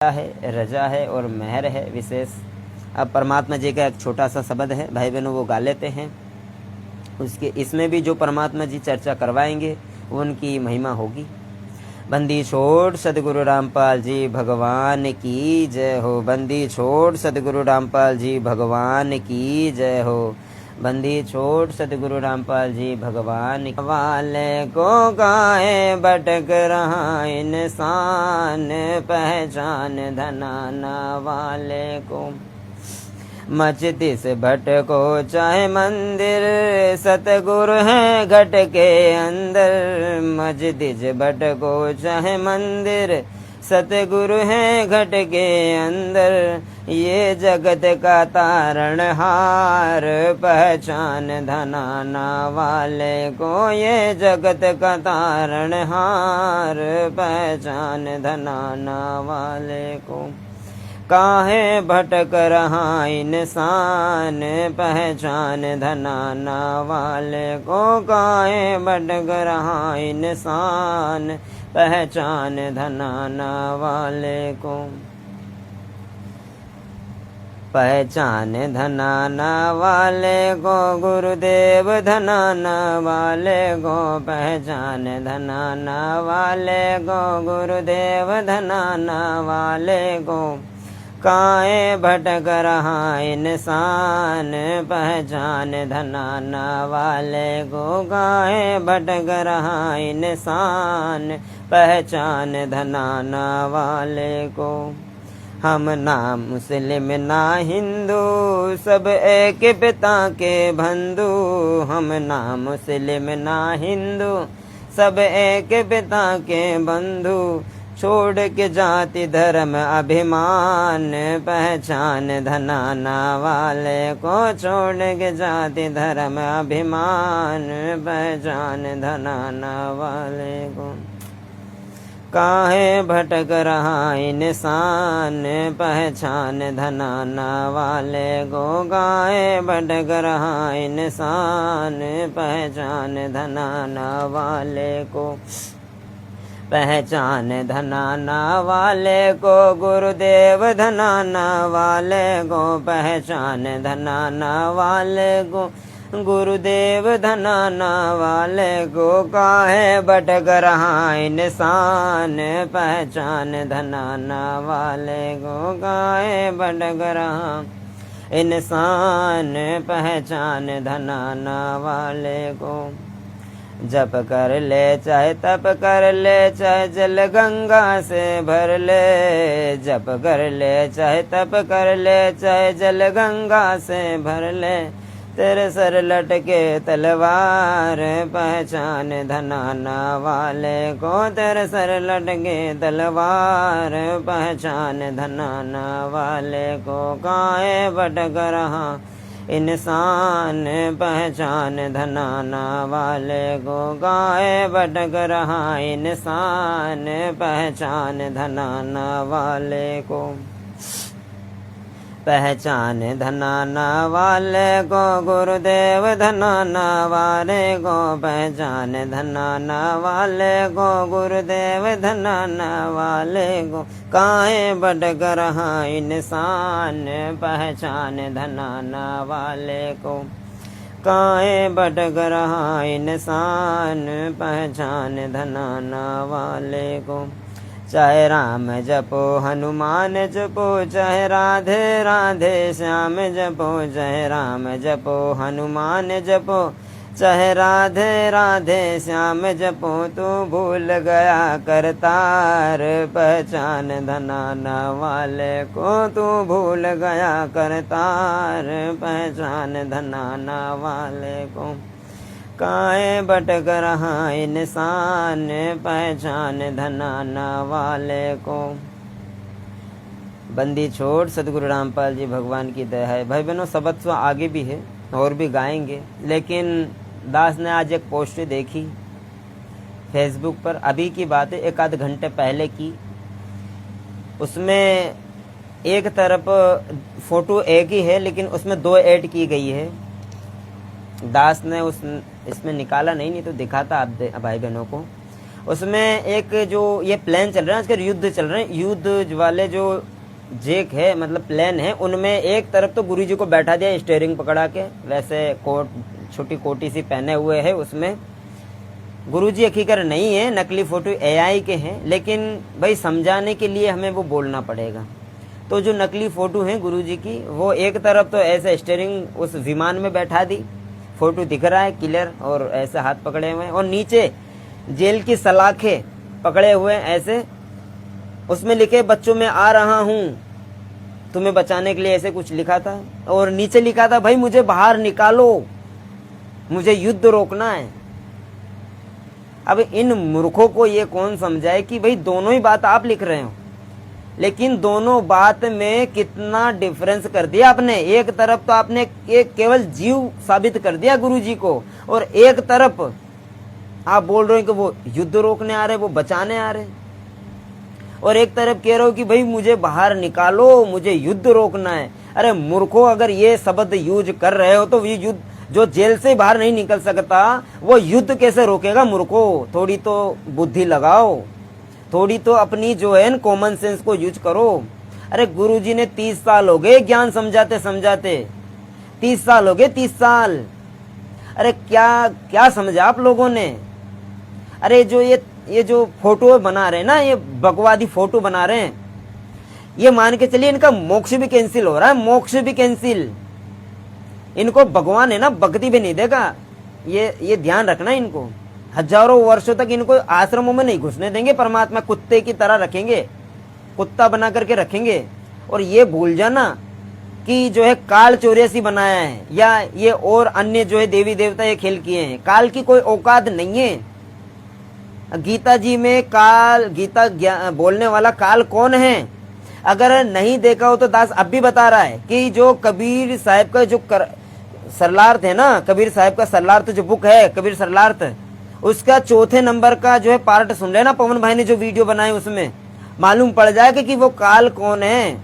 है, रजा है और मेहर है विशेष। अब परमात्मा जी का एक छोटा सा शब्द है, भाई बहनों वो गा लेते हैं। उसके इसमें भी जो परमात्मा जी चर्चा करवाएंगे वो उनकी महिमा होगी। बंदी छोड़ सदगुरु रामपाल जी भगवान की जय हो। बंदी छोड़ सदगुरु रामपाल जी भगवान की जय हो। बंदी छोड़ सदगुरु रामपाल जी भगवान वाले को गाए भटक रहा इंसान पहचान धनाना वाले को। मस्जिद से भटको चाहे मंदिर सतगुरु है घट के अंदर। मस्जिद से भटको चाहे मंदिर सतगुरु है घट के अंदर। ये जगत का तारणहार पहचान धनाना वाले को। ये जगत का तारणहार पहचान धनाना वाले को। काहे भटक रहा इंसान पहचान धनाना वाले को। काहे भटक रहा इंसान पहचान धनाना वाले को। पहचान धनाना वाले को गुरुदेव धनाना वाले को। पहचान धनाना वाले को गुरुदेव धनाना वाले को। काहे भटक रहा इंसान पहचान धनाना वाले को। काहे भटक रहा इंसान पहचान धनाना वाले को। हम ना मुस्लिम ना हिंदू सब एक पिता के बंधु। हम ना मुस्लिम ना हिंदू सब एक पिता के बंधु। छोड़ के जाति धर्म अभिमान पहचान धनाना वाले को। छोड़ के जाति धर्म अभिमान पहचान धनाना वाले को। काहे भटक रहा इंसान पहचान धनाना वाले को। काहे भटक रहा इंसान पहचान धनाना वाले को। पहचान धनाना वाले को गुरुदेव धनाना वाले को। पहचान धनाना वाले को गुरुदेव धनाना वाले को। काहे भटक रहा इंसान पहचान धनाना वाले को। काहे भटक रहा इंसान पहचान धनाना वाले को। जप कर ले चाहे तप कर ले चाहे जल गंगा से भर ले। जप कर ले चाहे तप कर ले चाहे जल गंगा से भर ले। तेरे सर लटके तलवार पहचान धनाना वाले को। तेरे सर लटके तलवार पहचान धनाना वाले को। काहे भटक रहा इंसान पहचान धनाना वाले को। काहे भटक रहा इंसान पहचान धनाना वाले को। पहचान धनाना वाले को गुरुदेव धनाना वाले को। पहचान धनाना वाले को गुरुदेव धनाना वाले को। काहे भटक रहा इंसान पहचान धनाना वाले को। काहे भटक रहा इंसान पहचान धनाना वाले को। चाहे राम जपो हनुमान जपो चाहे राधे राधे श्याम जपो। चाहे राम जपो हनुमान जपो चाहे राधे राधे श्याम जपो। तू भूल गया करतार पहचान धनाना वाले को। तू भूल गया करतार पहचान धनाना वाले को। काहे भटक रहा इंसान पहचान धनाना वाले को। बंदी छोड़ सदगुरु रामपाल जी भगवान की दया है। भाई बहनों शब्द तो आगे भी है और भी गाएंगे, लेकिन दास ने आज एक पोस्ट देखी फेसबुक पर, अभी की बात है, एक आध घंटे पहले की। उसमें एक तरफ फोटो एक ही है लेकिन उसमें दो ऐड की गई है। दास ने इसमें निकाला नहीं तो दिखाता आप भाई बहनों को। उसमें एक जो ये प्लेन चल रहे हैं आजकल, युद्ध चल रहे हैं, युद्ध वाले जो जेक है मतलब प्लेन है, उनमें एक तरफ तो गुरुजी को बैठा दिया स्टीयरिंग पकड़ा के, वैसे कोट छोटी कोटी सी पहने हुए है, उसमें गुरुजी हकीकत नहीं है, नकली फोटो एआई के हैं, लेकिन भाई समझाने के लिए हमें वो बोलना पड़ेगा। तो जो नकली फोटो हैं गुरुजी की, वो एक तरफ तो ऐसे स्टीयरिंग उस विमान में बैठा दी, फोटो दिख रहा है क्लियर, और ऐसे हाथ पकड़े हुए हैं, और नीचे जेल की सलाखें पकड़े हुए ऐसे, उसमें लिखे बच्चों में आ रहा हूं तुम्हें बचाने के लिए, ऐसे कुछ लिखा था। और नीचे लिखा था भाई मुझे बाहर निकालो, मुझे युद्ध रोकना है। अब इन मूर्खों को ये कौन समझाए कि भाई दोनों ही बात आप लिख रहे हो, लेकिन दोनों बात में कितना डिफरेंस कर दिया आपने। एक तरफ तो आपने एक केवल जीव साबित कर दिया गुरुजी को, और एक तरफ आप बोल रहे हो कि वो युद्ध रोकने आ रहे, वो बचाने आ रहे, और एक तरफ कह रहे हो कि भाई मुझे बाहर निकालो, मुझे युद्ध रोकना है। अरे मूर्खों, अगर ये शब्द यूज कर रहे हो तो ये युद्ध, जो जेल से बाहर नहीं निकल सकता वो युद्ध कैसे रोकेगा? मूर्खों, थोड़ी तो बुद्धि लगाओ, थोड़ी तो अपनी जो है कॉमन सेंस को यूज करो। अरे गुरुजी ने 30 साल हो गए ज्ञान समझाते समझाते, 30 साल हो गए, 30 साल। अरे क्या क्या समझा आप लोगों ने? अरे जो ये जो फोटो बना रहे हैं ना, ये बकवादी फोटो बना रहे हैं, ये मान के चलिए इनका मोक्ष भी कैंसिल हो रहा है, मोक्ष भी कैंसिल। इनको भगवान है ना भक्ति भी नहीं देगा, ये ध्यान रखना इनको। हजारों वर्षों तक इनको आश्रमों में नहीं घुसने देंगे, परमात्मा कुत्ते की तरह रखेंगे, कुत्ता बना करके रखेंगे। और ये भूल जाना कि जो है काल 84 बनाया है, या ये और अन्य जो है देवी देवता ये खेल किए हैं, काल की कोई औकात नहीं है। गीता जी में काल, गीता बोलने वाला काल कौन है? अगर नहीं देखा हो तो दास अब भी बता रहा है कि जो कबीर साहब का जो सरलार्थ है ना, कबीर साहब का सरलार्थ जो बुक है कबीर सरलार्थ, उसका 4थे नंबर का जो है पार्ट सुन रहे ना पवन भाई ने जो वीडियो बनाए, उसमें मालूम पड़ जाएगा कि वो काल कौन है।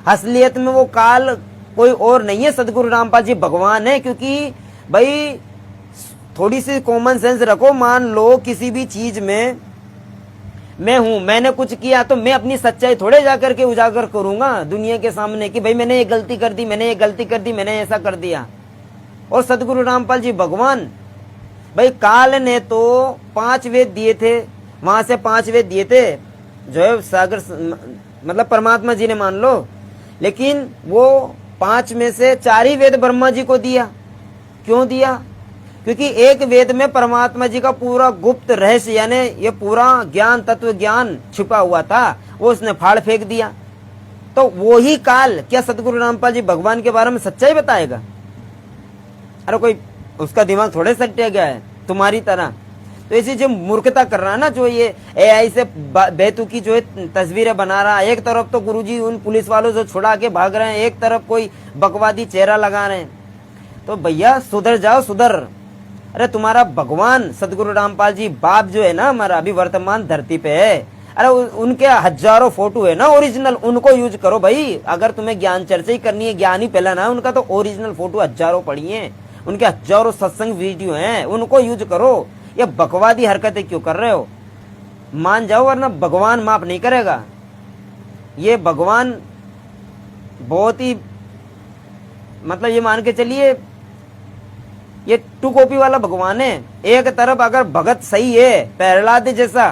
असलियत में वो काल कोई और नहीं है, सदगुरु रामपाल जी भगवान है। क्योंकि भाई थोड़ी सी कॉमन सेंस रखो। मान लो किसी भी चीज में मैं हूं, मैंने कुछ किया तो मैं अपनी सच्चाई थोड़े जाकर के उजागर करूंगा दुनिया के सामने कि भाई मैंने ये गलती कर दी, मैंने ये गलती कर दी, मैंने ऐसा कर दिया। और सदगुरु रामपाल जी भगवान, भाई काल ने तो 5 वेद दिए थे, वहां से 5 वेद दिए थे जो है सागर मतलब परमात्मा जी ने मान लो, लेकिन वो 5 में से 4 ही वेद ब्रह्मा जी को दिया। क्यों दिया? क्योंकि एक वेद में परमात्मा जी का पूरा गुप्त रहस्य यानी ये पूरा ज्ञान, तत्व ज्ञान छिपा हुआ था, वो उसने फाड़ फेंक दिया। तो वो ही काल क्या सदगुरु रामपाल जी भगवान के बारे में सच्चाई बताएगा? अरे कोई उसका दिमाग थोड़े सट्टे गया है तुम्हारी तरह। तो इसी जो मूर्खता कर रहा है ना, जो ये एआई से बेतुकी जो है तस्वीरें बना रहा है, एक तरफ तो गुरुजी उन पुलिस वालों से छुड़ा के भाग रहे हैं, एक तरफ कोई बकवादी चेहरा लगा रहे हैं। तो भैया सुधर जाओ, सुधर। अरे तुम्हारा भगवान सदगुरु रामपाल जी बाप जो है ना हमारा, अभी वर्तमान धरती पे है। अरे उनके हजारों फोटो है ना ओरिजिनल, उनको यूज करो भाई। अगर तुम्हें ज्ञान चर्चा ही करनी है, ज्ञान ही फैलाना है, उनका तो ओरिजिनल फोटो हजारों पड़ी है, उनके हजारों सत्संग वीडियो हैं, उनको यूज करो। ये बकवादी हरकतें क्यों कर रहे हो? मान जाओ वरना भगवान माफ नहीं करेगा। ये भगवान बहुत ही मतलब ये मान के चलिए ये 2 कॉपी वाला भगवान है। एक तरफ अगर भगत सही है प्रहलाद जैसा,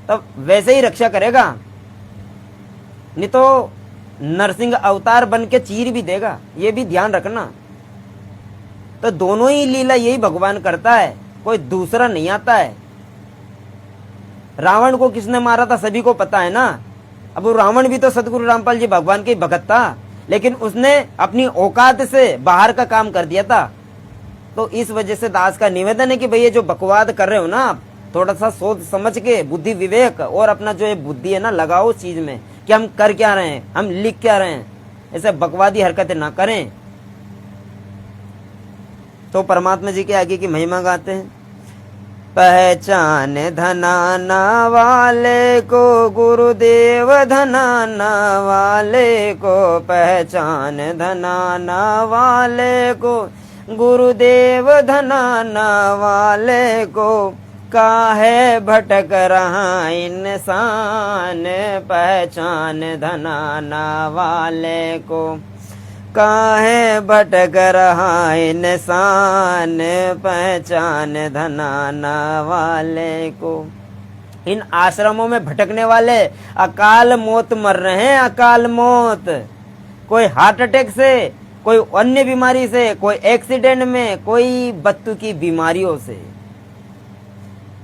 तब वैसे ही रक्षा करेगा, नहीं तो नरसिंह अवतार बन के चीर भी देगा, ये भी ध्यान रखना। तो दोनों ही लीला यही भगवान करता है, कोई दूसरा नहीं आता है। रावण को किसने मारा था सभी को पता है ना। अब वो रावण भी तो सदगुरु रामपाल जी भगवान के भगत था, लेकिन उसने अपनी औकात से बाहर का काम कर दिया था। तो इस वजह से दास का निवेदन है कि भैया जो बकवाद कर रहे हो ना आप, थोड़ा सा सोच समझ के बुद्धि विवेक और अपना जो है बुद्धि है ना लगाओ उस चीज में कि हम कर क्या रहे हैं, हम लिख क्या रहे हैं। ऐसे बकवादी हरकतें ना करें। तो परमात्मा जी के आगे की महिमा गाते हैं। पहचान धनाना वाले को गुरुदेव धनाना वाले को, पहचान धनाना वाले को गुरुदेव धनाना वाले को, काहे भटक रहा इंसान पहचान धनाना वाले को, काहे भटक रहा इंसान पहचान धनाना वाले को। इन आश्रमों में भटकने वाले अकाल मौत मर रहे हैं, अकाल मौत। कोई हार्ट अटैक से, कोई अन्य बीमारी से, कोई एक्सीडेंट में, कोई बत्तू की बीमारियों से।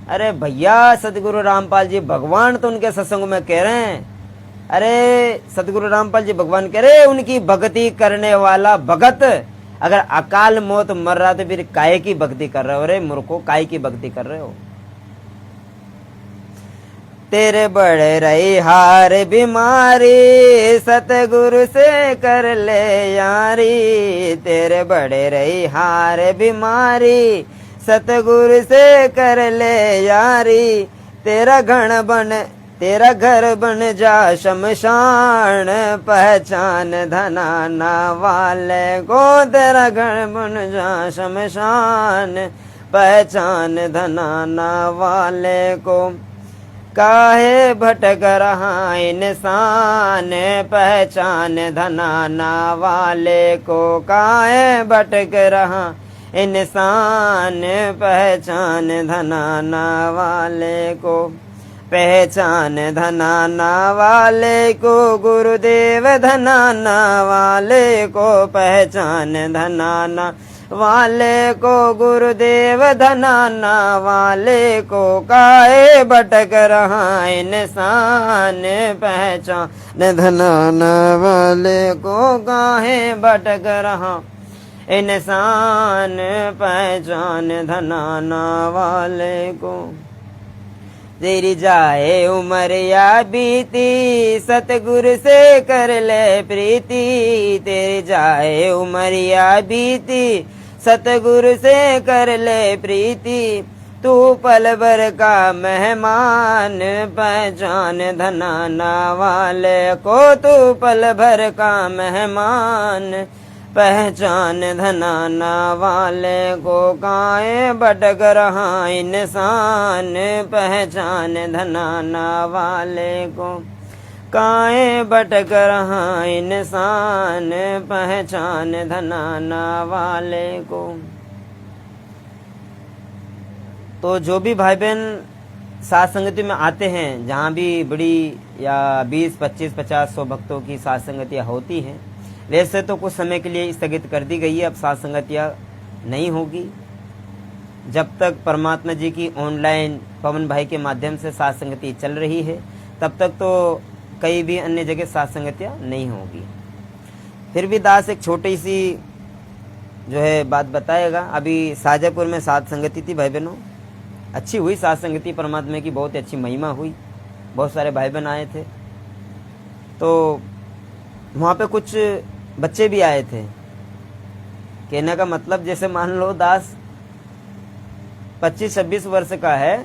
अरे भैया, सदगुरु रामपाल जी भगवान तो उनके सत्संग में कह रहे हैं, अरे सदगुरु रामपाल जी भगवान कह रहे उनकी भक्ति करने वाला भगत अगर अकाल मौत मर रहा तो फिर काय की भक्ति कर रहे हो? रे मूर्खो, काय की भक्ति कर रहे हो? तेरे बड़े रही हार बीमारी सतगुरु से कर ले यारी, तेरे बड़े रही हार बीमारी सतगुरु से कर ले यारी, तेरा घर बन जा शमशान पहचान धनाना वाले को, तेरा घर बन जा शमशान पहचान धनाना वाले को। काहे भटक रहा इंसान पहचान धनाना वाले को, काहे भटक रहा इंसान पहचान धनाना वाले को, पहचान धनाना वाले को गुरुदेव धनाना वाले को, पहचान धनाना वाले को गुरुदेव धनाना वाले को। काहे भटक रहा इंसान पहचान धनाना वाले को, काहे भटक रहा इंसान पहचान धनाना वाले को। तेरी जाए उमरिया बीती सतगुरु से कर ले प्रीति, तेरी जाए उमरिया बीती सतगुरु से कर ले प्रीति, तू पल भर का मेहमान पहचान धनाना वाले को, तू पल भर का मेहमान पहचान धनाना वाले को। काहे भटक रहा इंसान पहचान धनाना वाले को, काहे भटक रहा इंसान पहचान धनाना वाले को। तो जो भी भाई बहन साथ संगति में आते हैं, जहाँ भी बड़ी या 20, 25, 50, 100 भक्तों की साथ संगतियाँ होती हैं, वैसे तो कुछ समय के लिए स्थगित कर दी गई है, अब साथ संगतियाँ नहीं होगी। जब तक परमात्मा जी की ऑनलाइन पवन भाई के माध्यम से साथ संगति चल रही है, तब तक तो कई भी अन्य जगह साथ संगतियाँ नहीं होगी। फिर भी दास एक छोटी सी जो है बात बताएगा। अभी शाजापुर में साथ संगति थी भाई बहनों, अच्छी हुई साथ संगति, परमात्मा की बहुत अच्छी महिमा हुई, बहुत सारे भाई बहन आए थे। तो वहाँ पे कुछ बच्चे भी आए थे। कहने का मतलब जैसे मान लो दास 25-26 वर्ष का है,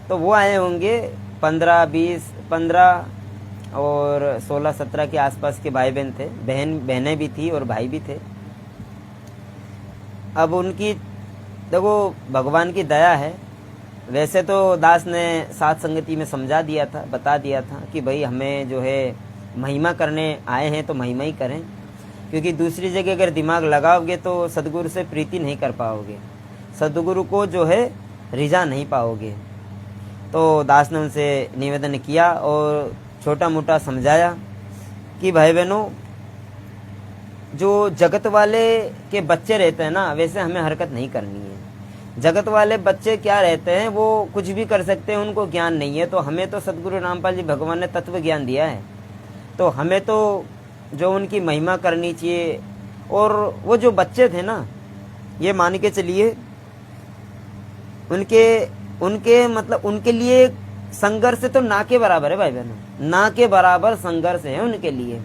तो वो आए होंगे 15 और 16-17 के आसपास के भाई बहन थे, बहनें भी थी और भाई भी थे। अब उनकी देखो भगवान की दया है। वैसे तो दास ने साथ संगति में समझा दिया था, बता दिया था कि भाई हमें जो है महिमा करने आए हैं तो महिमा ही करें, क्योंकि दूसरी जगह अगर दिमाग लगाओगे तो सदगुरु से प्रीति नहीं कर पाओगे, सदगुरु को जो है रिझा नहीं पाओगे। तो दास ने उनसे निवेदन किया और छोटा मोटा समझाया कि भाई बहनों, जो जगत वाले के बच्चे रहते हैं ना, वैसे हमें हरकत नहीं करनी है। जगत वाले बच्चे क्या रहते हैं, वो कुछ भी कर सकते हैं, उनको ज्ञान नहीं है। तो हमें तो सदगुरु रामपाल जी भगवान ने तत्व ज्ञान दिया है, तो हमें तो जो उनकी महिमा करनी चाहिए। और वो जो बच्चे थे ना, ये मान के चलिए उनके मतलब उनके लिए संघर्ष तो ना के बराबर है भाई बहनों, ना के बराबर संघर्ष है उनके लिए।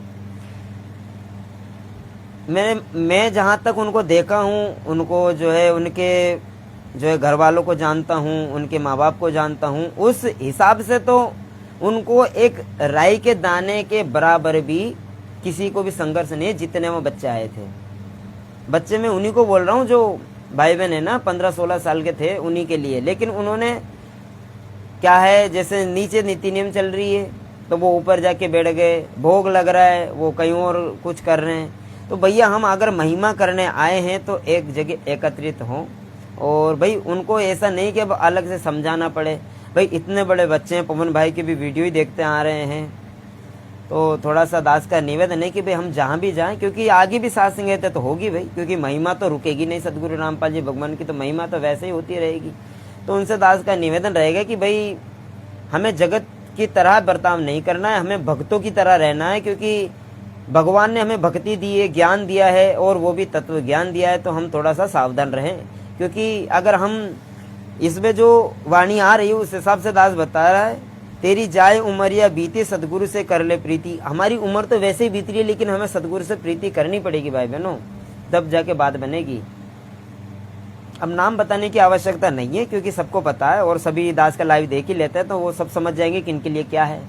मैं जहाँ तक उनको देखा हूँ, उनको जो है उनके जो है घर वालों को जानता हूँ, उनके माँ बाप को जानता हूँ, उस हिसाब से तो उनको एक राई के दाने के बराबर भी किसी को भी संघर्ष नहीं, जितने वो बच्चे आए थे। बच्चे मैं उन्हीं को बोल रहा हूँ जो भाई बहन है ना 15-16 साल के थे उन्हीं के लिए, लेकिन उन्होंने क्या है, जैसे नीचे नीति नियम चल रही है तो वो ऊपर जाके बैठ गए, भोग लग रहा है वो कहीं और कुछ कर रहे हैं। तो भैया हम अगर महिमा करने आए हैं तो एक जगह एकत्रित हों, और भाई उनको ऐसा नहीं कि अब अलग से समझाना पड़े। भाई इतने बड़े बच्चे हैं, पवन भाई के भी वीडियो ही देखते आ रहे हैं, तो थोड़ा सा दास का निवेदन है कि भाई हम जहाँ भी जाएं, क्योंकि आगे भी साथ संगत तो होगी भाई, क्योंकि महिमा तो रुकेगी नहीं। सदगुरु रामपाल जी भगवान की तो महिमा तो वैसे ही होती रहेगी। तो उनसे दास का निवेदन रहेगा कि भाई हमें जगत की तरह बर्ताव नहीं करना है, हमें भक्तों की तरह रहना है, क्योंकि भगवान ने हमें भक्ति दी है, ज्ञान दिया है, और वो भी तत्व ज्ञान दिया है। तो हम थोड़ा सा सावधान रहें, क्योंकि अगर हम इसमें जो वाणी आ रही है उस हिसाब से दास बता रहा है, तेरी जाए उमरिया बीती सदगुरु से कर ले प्रीति। हमारी उम्र तो वैसे ही बीत रही है, लेकिन हमें सदगुरु से प्रीति करनी पड़ेगी भाई बहनों, तब जाके बात बनेगी। अब नाम बताने की आवश्यकता नहीं है, क्योंकि सबको पता है और सभी दास का लाइव देख ही लेते हैं, तो वो सब समझ जाएंगे कि इनके लिए क्या है।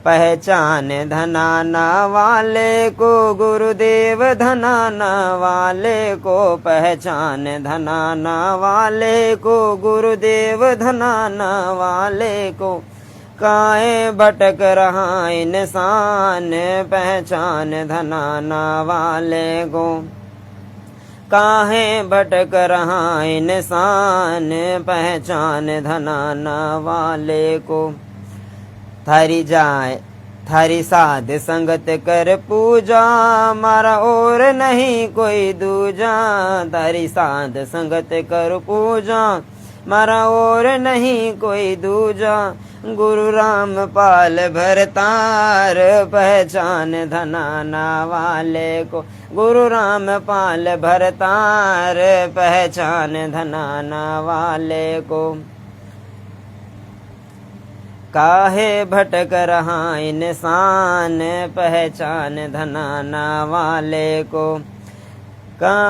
पहचान धनाना वाले को गुरुदेव, धनाना वाले को पहचान, धनाना वाले को गुरुदेव, धनाना वाले को काहे भटक रहा इंसान, पहचान धनाना वाले को काहे भटक रहा इंसान, पहचान धनाना वाले को। थारी जाए थारी साध संगत कर पूजा, मारा और नहीं कोई दूजा। थारी साध संगत कर पूजा, मारा और नहीं कोई दूजा। गुरु रामपाल भरतार, पहचान धनाना वाले को। गुरु रामपाल भरतार, पहचान धनाना वाले को। काहे भटक रहा इंसान, पहचान धनाना वाले को।